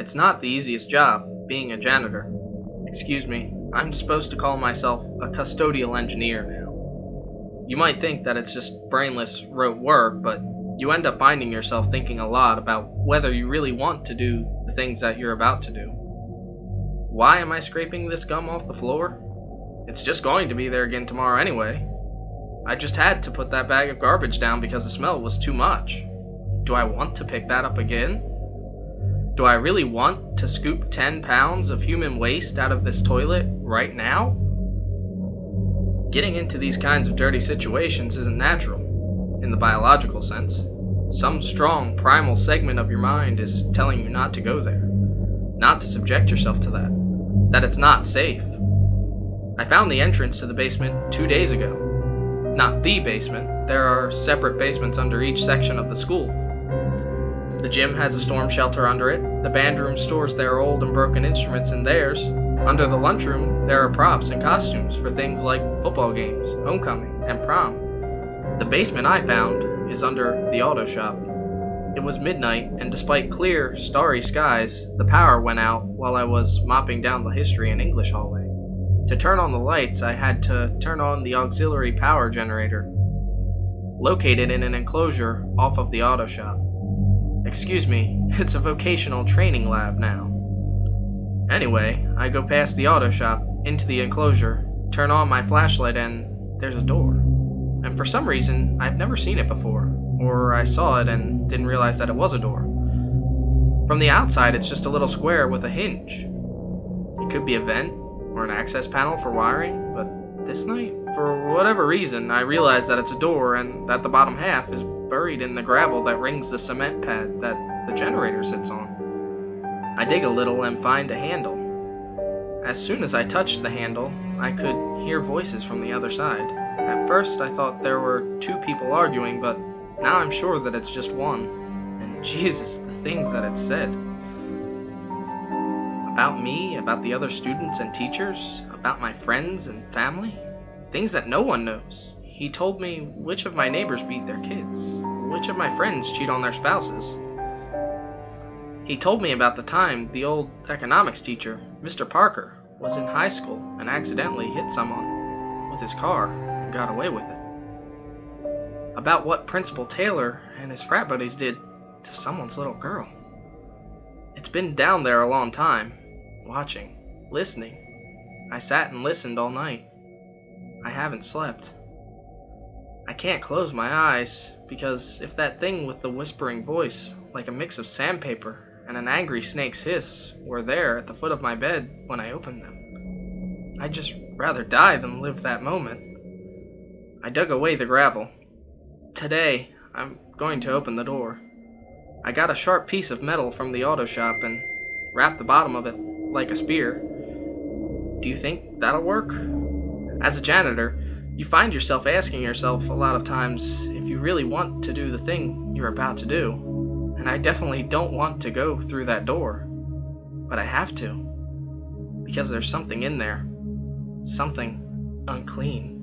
It's not the easiest job, being a janitor. Excuse me, I'm supposed to call myself a custodial engineer now. You might think that it's just brainless, rote work, but you end up finding yourself thinking a lot about whether you really want to do the things that you're about to do. Why am I scraping this gum off the floor? It's just going to be there again tomorrow anyway. I just had to put that bag of garbage down because the smell was too much. Do I want to pick that up again? Do I really want to scoop 10 pounds of human waste out of this toilet right now? Getting into these kinds of dirty situations isn't natural, in the biological sense. Some strong, primal segment of your mind is telling you not to go there, not to subject yourself to that it's not safe. I found the entrance to the basement 2 days ago. Not the basement, there are separate basements under each section of the school. The gym has a storm shelter under it, the band room stores their old and broken instruments in theirs. Under the lunchroom, there are props and costumes for things like football games, homecoming, and prom. The basement I found is under the auto shop. It was midnight, and despite clear, starry skies, the power went out while I was mopping down the history and English hallway. To turn on the lights, I had to turn on the auxiliary power generator, located in an enclosure off of the auto shop. Excuse me, it's a vocational training lab now. Anyway, I go past the auto shop, into the enclosure, turn on my flashlight, and there's a door. And for some reason, I've never seen it before, or I saw it and didn't realize that it was a door. From the outside, it's just a little square with a hinge. It could be a vent, or an access panel for wiring, but this night, for whatever reason, I realize that it's a door and that the bottom half is buried in the gravel that rings the cement pad that the generator sits on. I dig a little and find a handle. As soon as I touched the handle, I could hear voices from the other side. At first, I thought there were 2 people arguing, but now I'm sure that it's just one. And Jesus, the things that it said. About me, about the other students and teachers, about my friends and family. Things that no one knows. He told me which of my neighbors beat their kids, which of my friends cheat on their spouses. He told me about the time the old economics teacher, Mr. Parker, was in high school and accidentally hit someone with his car and got away with it. About what Principal Taylor and his frat buddies did to someone's little girl. It's been down there a long time, watching, listening. I sat and listened all night. I haven't slept. I can't close my eyes, because if that thing with the whispering voice, like a mix of sandpaper and an angry snake's hiss, were there at the foot of my bed when I opened them, I'd just rather die than live that moment. I dug away the gravel. Today, I'm going to open the door. I got a sharp piece of metal from the auto shop and wrapped the bottom of it like a spear. Do you think that'll work? As a janitor, you find yourself asking yourself a lot of times if you really want to do the thing you're about to do. And I definitely don't want to go through that door. But I have to. Because there's something in there. Something unclean.